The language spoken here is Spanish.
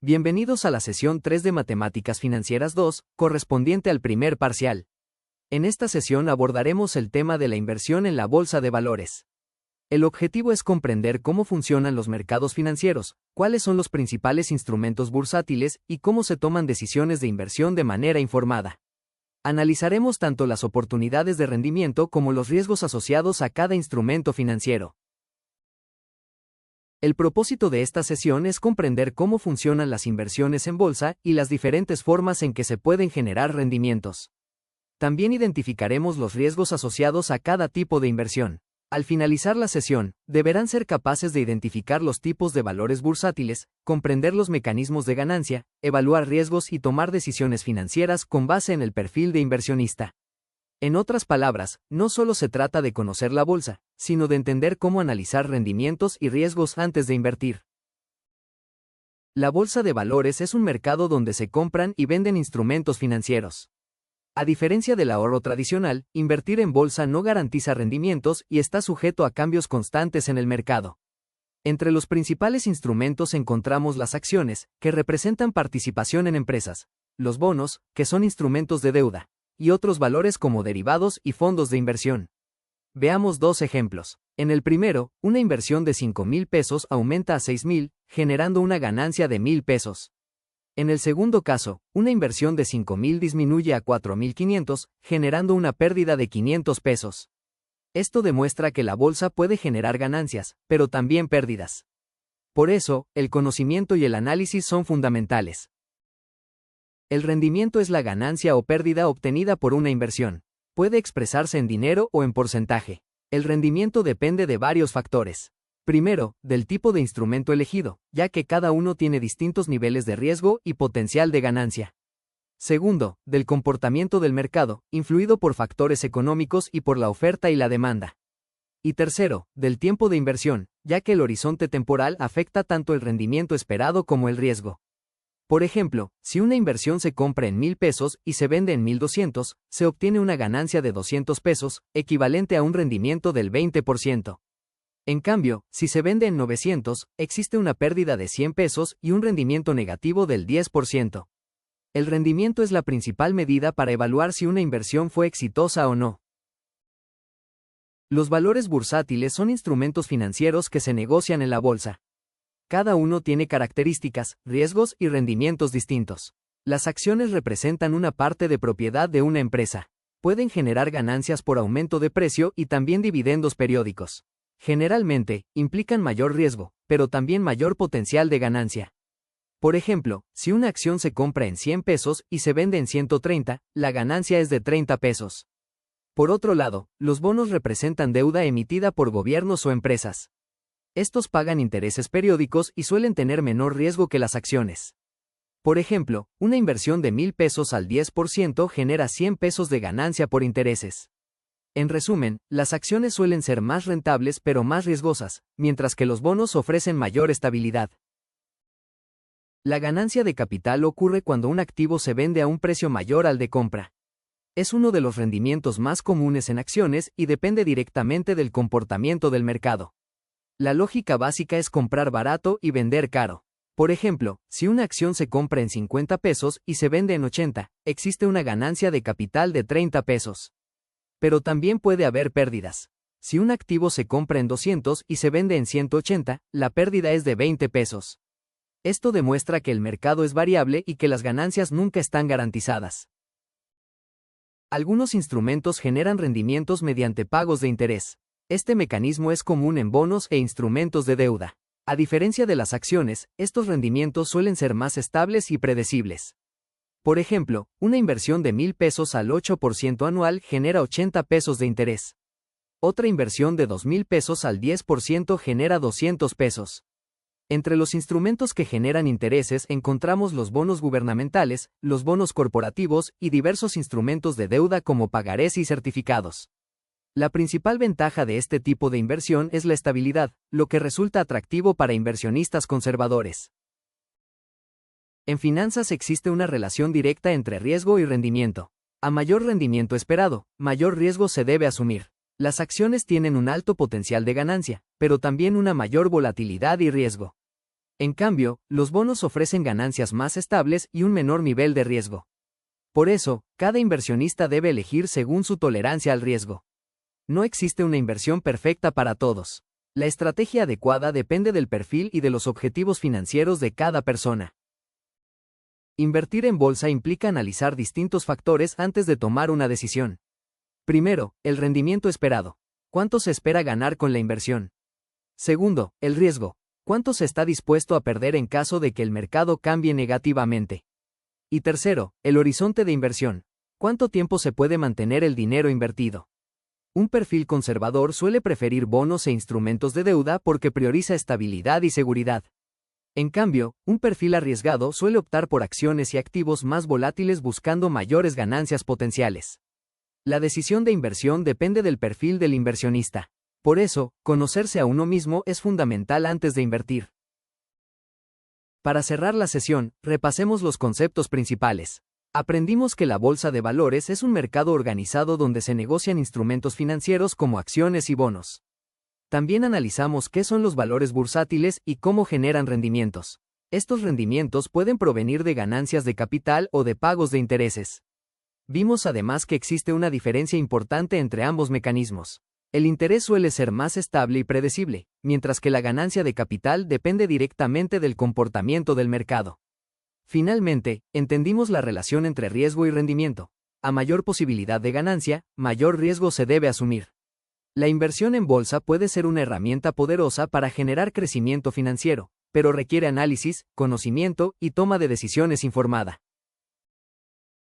Bienvenidos a la sesión 3 de Matemáticas Financieras 2, correspondiente al primer parcial. En esta sesión abordaremos el tema de la inversión en la bolsa de valores. El objetivo es comprender cómo funcionan los mercados financieros, cuáles son los principales instrumentos bursátiles y cómo se toman decisiones de inversión de manera informada. Analizaremos tanto las oportunidades de rendimiento como los riesgos asociados a cada instrumento financiero. El propósito de esta sesión es comprender cómo funcionan las inversiones en bolsa y las diferentes formas en que se pueden generar rendimientos. También identificaremos los riesgos asociados a cada tipo de inversión. Al finalizar la sesión, deberán ser capaces de identificar los tipos de valores bursátiles, comprender los mecanismos de ganancia, evaluar riesgos y tomar decisiones financieras con base en el perfil de inversionista. En otras palabras, no solo se trata de conocer la bolsa, sino de entender cómo analizar rendimientos y riesgos antes de invertir. La bolsa de valores es un mercado donde se compran y venden instrumentos financieros. A diferencia del ahorro tradicional, invertir en bolsa no garantiza rendimientos y está sujeto a cambios constantes en el mercado. Entre los principales instrumentos encontramos las acciones, que representan participación en empresas, los bonos, que son instrumentos de deuda, y otros valores como derivados y fondos de inversión. Veamos dos ejemplos. En el primero, una inversión de 5,000 pesos aumenta a 6,000, generando una ganancia de 1,000 pesos. En el segundo caso, una inversión de 5,000 disminuye a 4,500, generando una pérdida de 500 pesos. Esto demuestra que la bolsa puede generar ganancias, pero también pérdidas. Por eso, el conocimiento y el análisis son fundamentales. El rendimiento es la ganancia o pérdida obtenida por una inversión. Puede expresarse en dinero o en porcentaje. El rendimiento depende de varios factores. Primero, del tipo de instrumento elegido, ya que cada uno tiene distintos niveles de riesgo y potencial de ganancia. Segundo, del comportamiento del mercado, influido por factores económicos y por la oferta y la demanda. Y tercero, del tiempo de inversión, ya que el horizonte temporal afecta tanto el rendimiento esperado como el riesgo. Por ejemplo, si una inversión se compra en 1,000 pesos y se vende en 1,200, se obtiene una ganancia de 200 pesos, equivalente a un rendimiento del 20%. En cambio, si se vende en 900, existe una pérdida de 100 pesos y un rendimiento negativo del 10%. El rendimiento es la principal medida para evaluar si una inversión fue exitosa o no. Los valores bursátiles son instrumentos financieros que se negocian en la bolsa. Cada uno tiene características, riesgos y rendimientos distintos. Las acciones representan una parte de propiedad de una empresa. Pueden generar ganancias por aumento de precio y también dividendos periódicos. Generalmente, implican mayor riesgo, pero también mayor potencial de ganancia. Por ejemplo, si una acción se compra en 100 pesos y se vende en 130, la ganancia es de 30 pesos. Por otro lado, los bonos representan deuda emitida por gobiernos o empresas. Estos pagan intereses periódicos y suelen tener menor riesgo que las acciones. Por ejemplo, una inversión de 1,000 pesos al 10% genera 100 pesos de ganancia por intereses. En resumen, las acciones suelen ser más rentables pero más riesgosas, mientras que los bonos ofrecen mayor estabilidad. La ganancia de capital ocurre cuando un activo se vende a un precio mayor al de compra. Es uno de los rendimientos más comunes en acciones y depende directamente del comportamiento del mercado. La lógica básica es comprar barato y vender caro. Por ejemplo, si una acción se compra en 50 pesos y se vende en 80, existe una ganancia de capital de 30 pesos. Pero también puede haber pérdidas. Si un activo se compra en 200 y se vende en 180, la pérdida es de 20 pesos. Esto demuestra que el mercado es variable y que las ganancias nunca están garantizadas. Algunos instrumentos generan rendimientos mediante pagos de interés. Este mecanismo es común en bonos e instrumentos de deuda. A diferencia de las acciones, estos rendimientos suelen ser más estables y predecibles. Por ejemplo, una inversión de 1,000 pesos al 8% anual genera 80 pesos de interés. Otra inversión de 2,000 pesos al 10% genera 200 pesos. Entre los instrumentos que generan intereses encontramos los bonos gubernamentales, los bonos corporativos y diversos instrumentos de deuda como pagarés y certificados. La principal ventaja de este tipo de inversión es la estabilidad, lo que resulta atractivo para inversionistas conservadores. En finanzas existe una relación directa entre riesgo y rendimiento. A mayor rendimiento esperado, mayor riesgo se debe asumir. Las acciones tienen un alto potencial de ganancia, pero también una mayor volatilidad y riesgo. En cambio, los bonos ofrecen ganancias más estables y un menor nivel de riesgo. Por eso, cada inversionista debe elegir según su tolerancia al riesgo. No existe una inversión perfecta para todos. La estrategia adecuada depende del perfil y de los objetivos financieros de cada persona. Invertir en bolsa implica analizar distintos factores antes de tomar una decisión. Primero, el rendimiento esperado. ¿Cuánto se espera ganar con la inversión? Segundo, el riesgo. ¿Cuánto se está dispuesto a perder en caso de que el mercado cambie negativamente? Y tercero, el horizonte de inversión. ¿Cuánto tiempo se puede mantener el dinero invertido? Un perfil conservador suele preferir bonos e instrumentos de deuda porque prioriza estabilidad y seguridad. En cambio, un perfil arriesgado suele optar por acciones y activos más volátiles buscando mayores ganancias potenciales. La decisión de inversión depende del perfil del inversionista. Por eso, conocerse a uno mismo es fundamental antes de invertir. Para cerrar la sesión, repasemos los conceptos principales. Aprendimos que la bolsa de valores es un mercado organizado donde se negocian instrumentos financieros como acciones y bonos. También analizamos qué son los valores bursátiles y cómo generan rendimientos. Estos rendimientos pueden provenir de ganancias de capital o de pagos de intereses. Vimos además que existe una diferencia importante entre ambos mecanismos. El interés suele ser más estable y predecible, mientras que la ganancia de capital depende directamente del comportamiento del mercado. Finalmente, entendimos la relación entre riesgo y rendimiento. A mayor posibilidad de ganancia, mayor riesgo se debe asumir. La inversión en bolsa puede ser una herramienta poderosa para generar crecimiento financiero, pero requiere análisis, conocimiento y toma de decisiones informada.